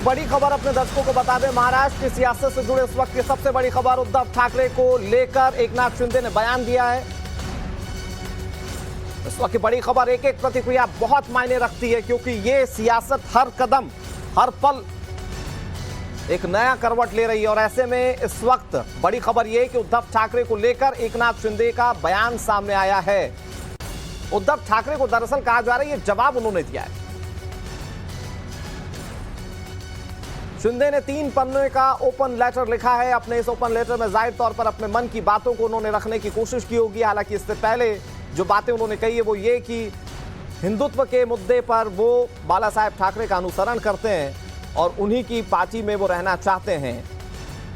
बड़ी खबर अपने दर्शकों को बता दें, महाराष्ट्र की सियासत से जुड़े इस वक्त की सबसे बड़ी खबर उद्धव ठाकरे को लेकर एकनाथ शिंदे ने बयान दिया है। इस वक्त की बड़ी खबर, एक एक प्रतिक्रिया बहुत मायने रखती है, क्योंकि ये सियासत हर कदम हर पल एक नया करवट ले रही है। और ऐसे में इस वक्त बड़ी खबर यह कि उद्धव ठाकरे को लेकर एकनाथ शिंदे का बयान सामने आया है। उद्धव ठाकरे को दरअसल कहा जा रहा है, ये जवाब उन्होंने दिया है। शिंदे ने 3 पन्ने का ओपन लेटर लिखा है। अपने इस ओपन लेटर में जाहिर तौर पर अपने मन की बातों को उन्होंने रखने की कोशिश की होगी। हालांकि इससे पहले जो बातें उन्होंने कही है वो ये कि हिंदुत्व के मुद्दे पर वो बाला साहेब ठाकरे का अनुसरण करते हैं और उन्हीं की पार्टी में वो रहना चाहते हैं।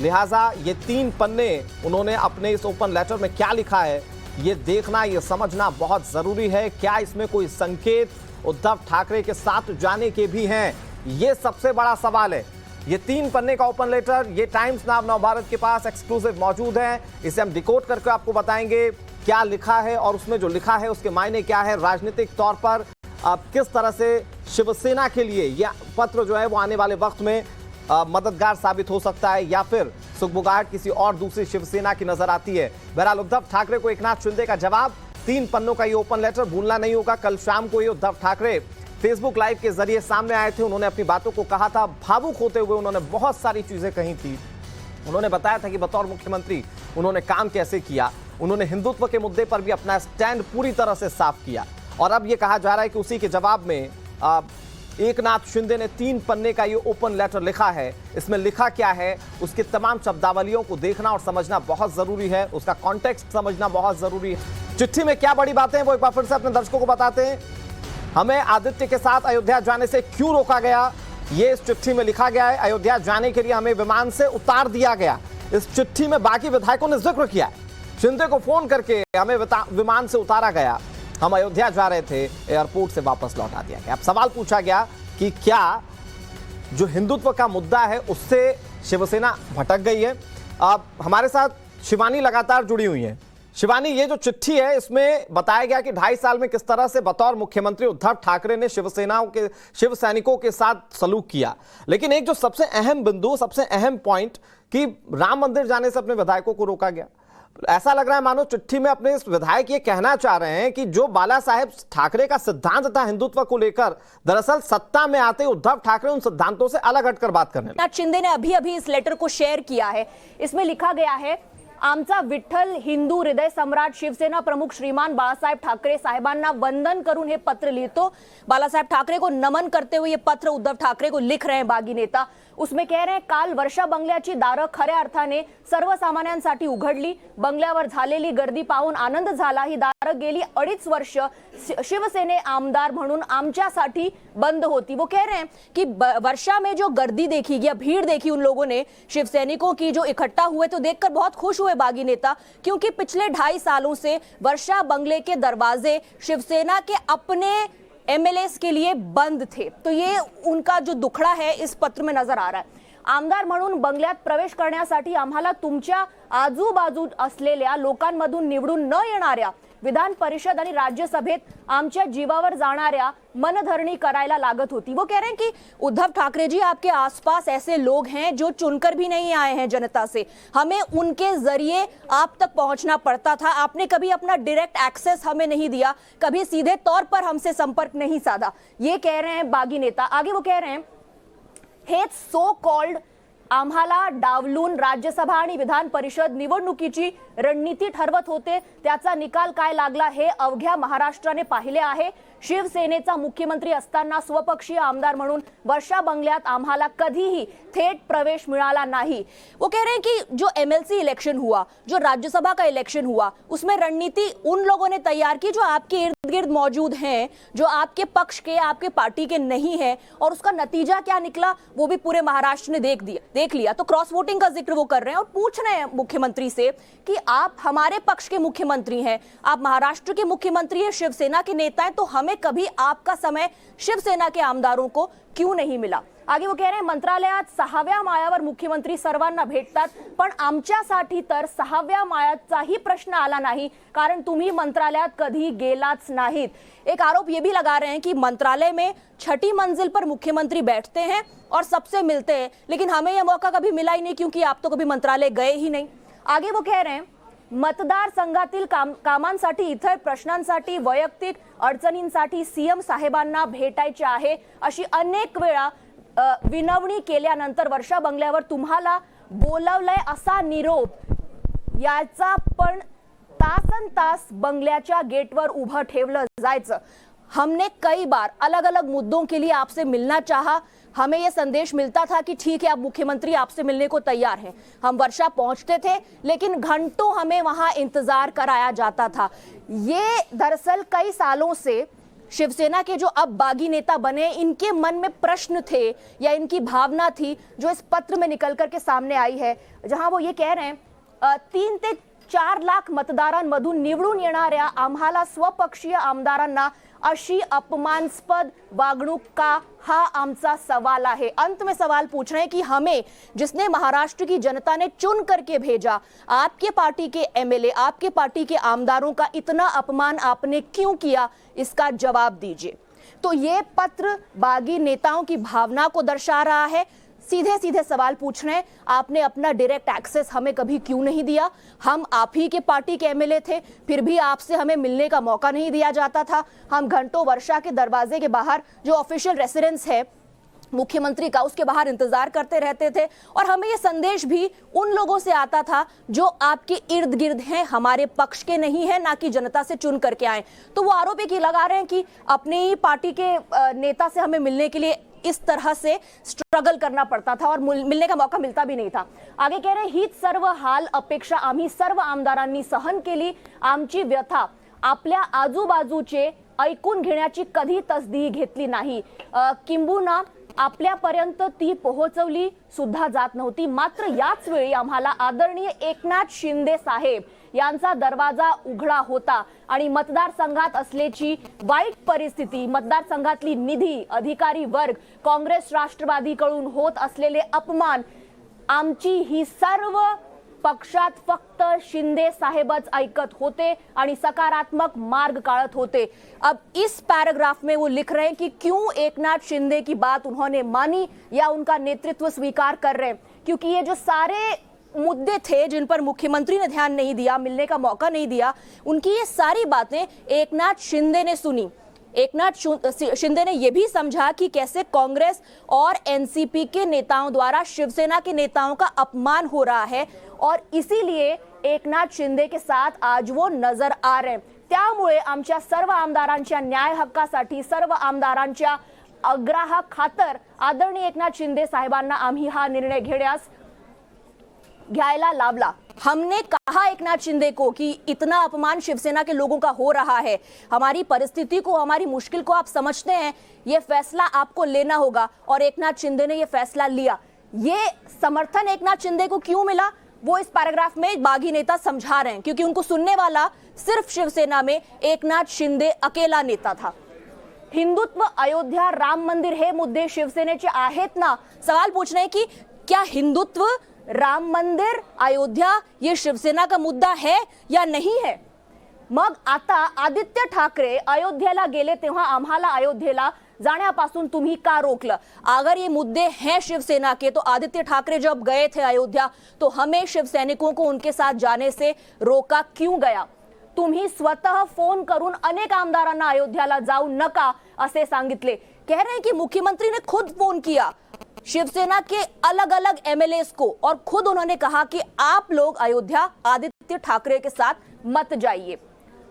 लिहाजा ये 3 पन्ने उन्होंने अपने इस ओपन लेटर में क्या लिखा है, ये देखना, ये समझना बहुत जरूरी है। क्या इसमें कोई संकेत उद्धव ठाकरे के साथ जाने के भी हैं, ये सबसे बड़ा सवाल है। ये 3 पन्ने का ओपन लेटर, ये टाइम्स नाउ नवभारत के पास एक्सक्लूसिव मौजूद है। इसे हम डिकोड करके आपको बताएंगे क्या लिखा है और उसमें जो लिखा है उसके मायने क्या है, राजनीतिक तौर पर अब किस तरह से शिवसेना के लिए यह पत्र जो है वो आने वाले वक्त में मददगार साबित हो सकता है, या फिर सुगबुगाहट किसी और दूसरी शिवसेना की नजर आती है। बहरहाल उद्धव ठाकरे को एकनाथ शिंदे का जवाब, 3 पन्नों का ये ओपन लेटर भूलना नहीं होगा। कल शाम को ये उद्धव ठाकरे फेसबुक लाइव के जरिए सामने आए थे। उन्होंने अपनी बातों को कहा था, भावुक होते हुए उन्होंने बहुत सारी चीजें कही थी। उन्होंने बताया था कि बतौर मुख्यमंत्री उन्होंने काम कैसे किया। उन्होंने हिंदुत्व के मुद्दे पर भी अपना स्टैंड पूरी तरह से साफ किया। और अब यह कहा जा रहा है कि उसी के जवाब में एकनाथ शिंदे ने 3 पन्ने का ये ओपन लेटर लिखा है। इसमें लिखा क्या है, उसके तमाम शब्दावलियों को देखना और समझना बहुत जरूरी है, उसका कॉन्टेक्स्ट समझना बहुत जरूरी है। चिट्ठी में क्या बड़ी बातें हैं वो एक बार फिर से अपने दर्शकों को बताते हैं। हमें आदित्य के साथ अयोध्या जाने से क्यों रोका गया, ये इस चिट्ठी में लिखा गया है। अयोध्या जाने के लिए हमें विमान से उतार दिया गया। इस चिट्ठी में बाकी विधायकों ने जिक्र किया है, शिंदे को फोन करके हमें विमान से उतारा गया, हम अयोध्या जा रहे थे, एयरपोर्ट से वापस लौटा दिया गया। अब सवाल पूछा गया कि क्या जो हिंदुत्व का मुद्दा है उससे शिवसेना भटक गई है। अब हमारे साथ शिवानी लगातार जुड़ी हुई है। शिवानी, ये जो चिट्ठी है इसमें बताया गया कि 2.5 साल में किस तरह से बतौर मुख्यमंत्री उद्धव ठाकरे ने शिव सैनिकों के साथ सलूक किया, लेकिन एक जो सबसे अहम बिंदु, सबसे अहम पॉइंट कि राम मंदिर जाने से अपने विधायकों को रोका गया। ऐसा लग रहा है मानो चिट्ठी में अपने इस विधायक ये कहना चाह रहे हैं कि जो बाला साहेब ठाकरे का सिद्धांत था हिंदुत्व को लेकर, दरअसल सत्ता में आते उद्धव ठाकरे उन सिद्धांतों से अलग हटकर बात करने लगे। शिंदे ने अभी इस लेटर को शेयर किया है। इसमें लिखा गया है, आमचा विठ्ठल हिंदू हृदय सम्राट शिवसेना प्रमुख श्रीमान बाळासाहेब ठाकरे साहेबांना वंदन करून हे पत्र लिहितो। बाळासाहेब ठाकरे को नमन करते हुए ये पत्र उद्धव ठाकरे को लिख रहे हैं बागी नेता। उसमें कह रहे हैं, काल वर्षा बंगल्याची दारं खऱ्या अर्थाने सर्वसामान्यांसाठी उघडली। बंगल्यावर झालेली गर्दी पाहून आनंद झाला। ही दारं गेली 2.5 वर्ष शिवसेने आमदार म्हणून आमच्यासाठी बंद होती। वो कह रहे हैं कि वर्षा में जो गर्दी देखी या भीड़ देखी उन लोगों ने शिवसैनिकों की जो इकट्ठा हुए, तो देखकर बहुत खुश हुए बागी नेता, क्योंकि पिछले 2.5 सालों से वर्षा बंगले के दरवाजे शिवसेना के अपने एमएलएस के लिए बंद थे। तो ये उनका जो दुखड़ा है इस पत्र में नजर आ रहा है। आमदार म्हणून बंगल्यात प्रवेश करण्यासाठी आम्हाला तुमच्या आजूबाजू असलेल्या लोकांमधून निवडून न येणाऱ्या विधान परिषद आणि राज्यसभेत आमच्या जीवावर जाणाऱ्या मनधरणी करायला लागत होती। वो कह रहे हैं कि उद्धव ठाकरे जी, आपके आसपास ऐसे लोग हैं जो चुनकर भी नहीं आए हैं जनता से, हमें उनके जरिए आप तक पहुंचना पड़ता था। आपने कभी अपना डायरेक्ट एक्सेस हमें नहीं दिया, कभी सीधे तौर पर हमसे संपर्क नहीं साधा। ये कह रहे हैं बागी नेता। आगे वो कह रहे हैं, हेच सो कॉल्ड आम्हाला डावलून राज्यसभा आणि विधान परिषद निवडणुकीची रणनीती ठरवत होते, त्याचा निकाल काय लागला हे अवघ्या महाराष्ट्राने पाहिले आहे। शिवसेनेचा मुख्यमंत्री असताना स्वपक्षीय आमदार म्हणून वर्षा बंगल्यात आम्हाला कधीही थेट प्रवेश मिळाला नहीं। वो कह रहे हैं कि जो एमएलसी इलेक्शन हुआ, जो राज्यसभा का इलेक्शन हुआ, उसमें रणनीति उन लोगों ने तैयार की जो आपके इर्द गिर्द मौजूद हैं, जो आपके पक्ष के, आपके पार्टी के नहीं है, और उसका नतीजा क्या निकला वो भी पूरे महाराष्ट्र ने देख लिया। तो क्रॉस वोटिंग का जिक्र वो कर रहे हैं और पूछ रहे हैं मुख्यमंत्री से कि आप हमारे पक्ष के मुख्यमंत्री हैं, आप महाराष्ट्र के मुख्यमंत्री हैं, शिवसेना के नेता हैं, तो हमें कभी आपका समय शिवसेना के आमदारों को क्यों नहीं मिला। आगे वो कह रहे हैं मंत्रालयात 6व्या माळ्यावर मुख्यमंत्री सर्वांना भेटतात, पण आमच्यासाठी तर 6व्या माळ्याचाही प्रश्न आला नाही, कारण तुम्ही मंत्रालयात कधी गेलाच नाहीत। एक आरोप ये भी लगा रहे हैं कि मंत्रालय में 6ठी मंजिल पर मुख्यमंत्री बैठते हैं और सबसे मिलते हैं, लेकिन हमें यह मौका कभी मिला ही नहीं क्योंकि आप तो कभी मंत्रालय गए ही नहीं। आगे वो कह रहे हैं मतदारसंघातील कामांसाठी, इतर प्रश्नांसाठी, वैयक्तिक अडचणींसाठी सीएम साहेबांना भेटायचे आहे अशी अनेक वेळा विनवणी केल्यानंतर वर्षा बंगल्यावर तुम्हाला बोलावलंय असा निरोप याचा पण तासनतास बंगल्याच्या गेटवर उभं ठेवलं जायचं। हमने कई बार अलग अलग मुद्दों के लिए आपसे मिलना चाहा, हमें यह संदेश मिलता था कि ठीक है अब मुख्यमंत्री आपसे मिलने को तैयार हैं। हम वर्षा पहुंचते थे लेकिन घंटों हमें वहां इंतजार कराया जाता था। ये दरअसल कई सालों से शिवसेना के जो अब बागी नेता बने, इनके मन में प्रश्न थे या इनकी भावना थी जो इस पत्र में निकल करके सामने आई है, जहां वो ये कह रहे हैं 3 ते 4 लाख मतदारांमधून निवडून येणाऱ्या आम्हाला स्वपक्षीय आमदारांना अशी अपमानास्पद वागणूक का, हा आमचा सवाल है। अंत में सवाल पूछ रहे हैं कि हमें जिसने महाराष्ट्र की जनता ने चुन करके भेजा, आपके पार्टी के एमएलए, आपके पार्टी के आमदारों का इतना अपमान आपने क्यों किया, इसका जवाब दीजिए। तो ये पत्र बागी नेताओं की भावना को दर्शा रहा है। सीधे सीधे सवाल पूछ रहे हैं, आपने अपना डायरेक्ट एक्सेस हमें कभी क्यों नहीं दिया? हम आप ही के पार्टी के एमएलए थे, फिर भी आपसे हमें मिलने का मौका नहीं दिया जाता था। हम घंटों वर्षा के दरवाजे के बाहर, जो ऑफिशियल रेसिडेंस है मुख्यमंत्री का, उसके बाहर इंतजार करते रहते थे और हमें यह संदेश भी उन लोगों से आता था जो आपके इर्द गिर्द हैं, हमारे पक्ष के नहीं है, ना कि जनता से चुन करके आए। तो वो आरोप एक लगा रहे हैं कि अपने ही पार्टी के नेता से हमें मिलने के लिए इस तरह से स्ट्रगल करना पड़ता था और मिलने का मौका मिलता भी नहीं था। आगे कह रहे हीच सर्व हाल अपेक्षा आम्ही सर्व आमदारांनी सहन केली, आमची व्यथा आपल्या आजूबाजूचे ऐकून घेण्याची कधी तसदी घेतली नाही, किंबहुना आपल्यापर्यंत ती पोहोचवली सुद्धा जात नव्हती। मात्र याच वेळी आम्हाला आदरणीय एकनाथ शिंदे साहेब यांचा दरवाजा उघडा होता आणि मतदारसंघात असलेली वाईट परिस्थिती, मतदारसंघातली निधी, अधिकारी वर्ग, काँग्रेस राष्ट्रवादीकडून होत असलेले अपमान, आमची ही सर्व पक्षात फक्त शिंदे साहेबच ऐकत होते आणि सकारात्मक मार्ग काढत होते। अब इस पैराग्राफ में वो लिख रहे हैं कि क्यों एकनाथ शिंदे की बात उन्होंने मानी या उनका नेतृत्व स्वीकार कर रहे हैं, क्योंकि ये जो सारे मुद्दे थे जिन पर मुख्यमंत्री ने ध्यान नहीं दिया, मिलने का मौका नहीं दिया, उनकी ये सारी बातें एकनाथ शिंदे ने सुनी। एकनाथ शिंदे ने यह भी समझा कि कैसे कांग्रेस और एनसीपी के नेताओं द्वारा शिवसेना के नेताओं का अपमान हो रहा है और इसीलिए एकनाथ शिंदे के साथ आज वो नजर आ रहे हैं। त्यामुळे आमच्या सर्व आमदारांच्या न्याय हक्कासाठी, सर्व आमदारांच्या आग्रहा खातर आदरणीय एकनाथ शिंदे साहेबांना आम्ही हा निर्णय घ्यायला लावला। हमने कहा एकनाथ शिंदे को कि इतना अपमान शिवसेना के लोगों का हो रहा है, हमारी परिस्थिति को, हमारी मुश्किल को आप समझते हैं, ये फैसला आपको लेना होगा, और एकनाथ शिंदे ने ये फैसला लिया। ये समर्थन एकनाथ शिंदे को क्यों मिला, वो इस पैराग्राफ में बागी नेता समझा रहे हैं, क्योंकि उनको सुनने वाला सिर्फ शिवसेना में एकनाथ शिंदे अकेला नेता था। हिंदुत्व, अयोध्या, राम मंदिर हे मुद्दे शिवसेनेचे आहेत ना? सवाल पूछ रहे हैं कि क्या हिंदुत्व, राम मंदिर, अयोध्या ये शिवसेना का मुद्दा है या नहीं है? मग आता आदित्य ठाकरे अयोध्येला गेले तेव्हा आम्हाला अयोध्येला जाण्यापासून तुम्ही का रोकलं? अगर ये मुद्दे हैं शिवसेना के, तो आदित्य ठाकरे जब गए थे अयोध्या तो हमें शिवसैनिकों को उनके साथ जाने से रोका क्यों गया? तुम्ही स्वतः फोन करून अनेक आमदारांना अयोध्याला जाऊ नका असे सांगितले। कह रहे हैं कि मुख्यमंत्री ने खुद फोन किया शिवसेना के अलग अलग एमएलएस को और खुद उन्होंने कहा कि आप लोग अयोध्या आदित्य ठाकरे के साथ मत जाइए।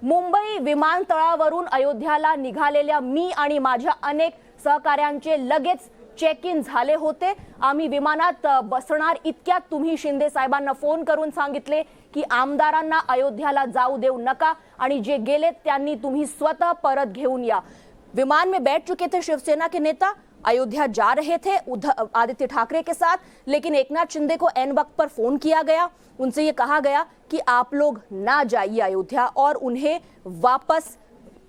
मुंबई विमानतळावरून अयोध्याला निघालेल्या मी आणि माझ्या अनेक सहकार्यांचे लगेच चेक इन झाले होते। आम्ही विमानात बसणार इतक्यात तुम्ही शिंदे साहेबांना फोन करून सांगितले की आमदारांना अयोध्याला जाऊ देऊ नका आणि जे गेले त्यांनी तुम्ही स्वतः परत घेऊन या। विमान में बैठ चुके थे शिवसेना के नेता, अयोध्या जा रहे थे आदित्य ठाकरे के साथ, लेकिन एकनाथ शिंदे को एन वक्त पर फोन किया गया, उनसे ये कहा गया कि आप लोग ना जाइए अयोध्या और उन्हें वापस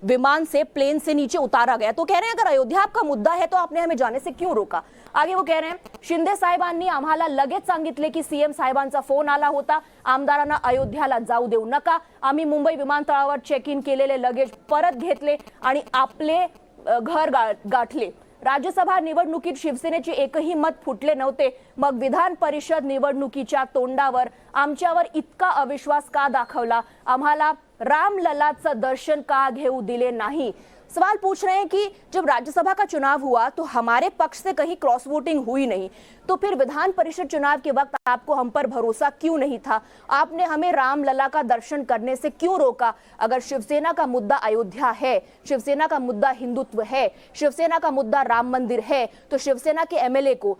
विमान से, प्लेन से नीचे उतारा गया। तो कह रहे हैं अगर अयोध्या आपका मुद्दा है तो आपने हमें जाने से क्यों रोका। आगे वो कह रहे हैं शिंदे साहेबांनी आम्हाला लगेच सांगितले की सीएम साहेबांचा फोन आला होता, आमदारांना अयोध्याला जाऊ देऊ नका, आम्ही मुंबई विमानतळावर चेक इन केलेले लगेज परत घेतले आणि आपले घर गाठले। राज्यसभा निवडणुकीत शिवसेनेचे एकही मत फुटले नव्हते, मग विधान परिषद निवडणुकीच्या तोंडावर आमच्यावर इतका अविश्वास का दाखवला, आम्हाला रामललाचं दर्शन का घेऊ दिले नहीं। सवाल पूछ रहे हैं कि जब राज्यसभा का चुनाव हुआ तो हमारे पक्ष से कहीं क्रॉस वोटिंग हुई नहीं, तो फिर विधान परिषद चुनाव के वक्त आपको हम पर भरोसा क्यों नहीं था, आपने हमें रामलला का दर्शन करने से क्यों रोका। अगर शिवसेना का मुद्दा अयोध्या है, शिवसेना का मुद्दा हिंदुत्व है, शिवसेना का मुद्दा राम मंदिर है, तो शिवसेना के एमएलए को,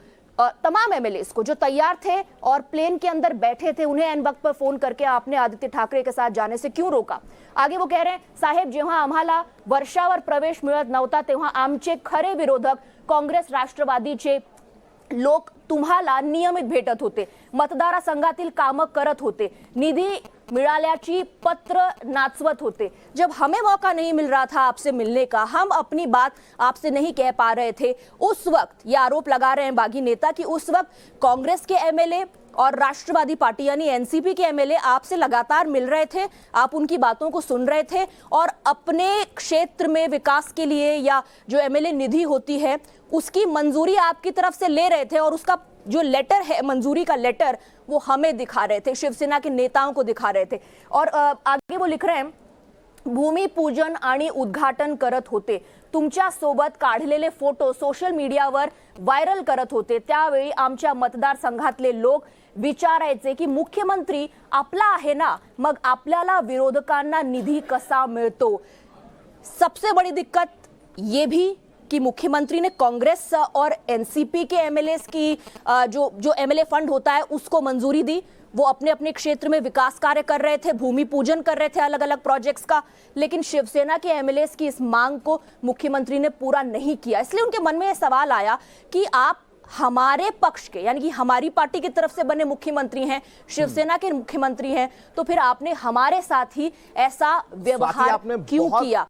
तमाम एमएलएस को जो तैयार थे और प्लेन के अंदर बैठे थे, उन्हें एन वक्त पर फोन करके आपने आदित्य ठाकरे के साथ जाने से क्यों रोका। आगे वो कह रहे हैं साहेब जेव्हा आम्हाला वर्षावर प्रवेश मिळत नव्हता तेव्हा आमचे खरे विरोधक काँग्रेस राष्ट्रवादीचे लोक तुम्हाला नियमित भेटत होते, मतदारसंघातील कामं करत होते, निधी मिळाल्याची पत्र नाचवत होते। जब हमें मौका नहीं मिल रहा था आपसे मिलने का, हम अपनी बात आपसे नहीं कह पा रहे थे, उस वक्त ये आरोप लगा रहे हैं बागी नेता कि उस वक्त कांग्रेस के एमएलए और राष्ट्रवादी पार्टी यानी एनसीपी के एमएलए आपसे लगातार मिल रहे थे, आप उनकी बातों को सुन रहे थे और अपने क्षेत्र में विकास के लिए या जो एमएलए निधि होती है उसकी मंजूरी आपकी तरफ से ले रहे थे और उसका जो लेटर है, मंजूरी का लेटर, वो हमें दिखा रहे थे, शिवसेना के नेताओं को दिखा रहे थे। और आगे वो लिख रहे हैं भूमिपूजन आणि उद्घाटन करत होते, तुमच्या सोबत काढलेले फोटो सोशल मीडियावर व्हायरल करत होते, त्यावेळी आमच्या मतदारसंघातले लोक विचारायचे की मुख्यमंत्री आपला आहे ना, मग आपल्याला विरोधकांना निधी कसा मिळतो। सबसे बड़ी दिक्कत ये भी कि मुख्यमंत्री ने कांग्रेस और एनसीपी के एमएलएस की जो एमएलए फंड होता है उसको मंजूरी दी, वो अपने अपने क्षेत्र में विकास कार्य कर रहे थे, भूमि पूजन कर रहे थे अलग अलग प्रोजेक्ट्स का, लेकिन शिवसेना के एमएलएस की इस मांग को मुख्यमंत्री ने पूरा नहीं किया। इसलिए उनके मन में यह सवाल आया कि आप हमारे पक्ष के यानी कि हमारी पार्टी की तरफ से बने मुख्यमंत्री हैं, शिवसेना के मुख्यमंत्री हैं, तो फिर आपने हमारे साथ ही ऐसा व्यवहार क्यों किया।